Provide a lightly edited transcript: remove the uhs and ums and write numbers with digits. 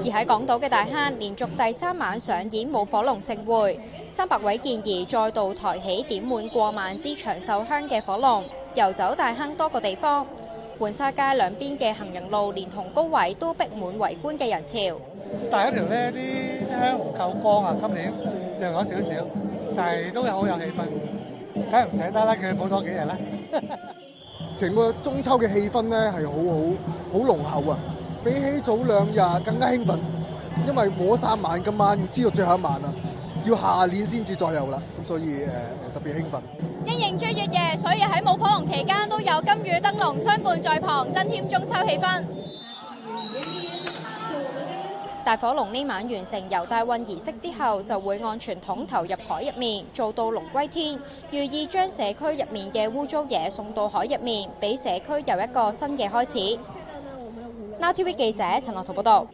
而喺港島嘅大坑，連續第3晚上演舞火龍盛會，300位健兒再度抬起點滿過萬支長壽香嘅火龍，遊走大坑多個地方。浣紗街兩邊嘅行人路連同高位都逼滿圍觀嘅人潮。第一條呢啲香唔夠光啊，今年亮咗少少，但係都好有氣氛，梗係唔捨得啦，叫佢補多幾日啦。成個中秋嘅氣氛咧係好濃厚啊！比起早2日更加興奮，因為冇咗3晚，今晚知道最後一晚啦，要下年先至再有啦，咁所以特別興奮。因應追月夜，所以喺舞火龍期間都有金魚燈籠相伴在旁，增添中秋氣氛。大火龍呢晚完成遊大運儀式之後，就會按傳統投入海入面，做到龍歸天，寓意將社區入面嘅污糟嘢送到海入面，俾社區有一個新嘅開始。Now TV 記者陳樂圖報道。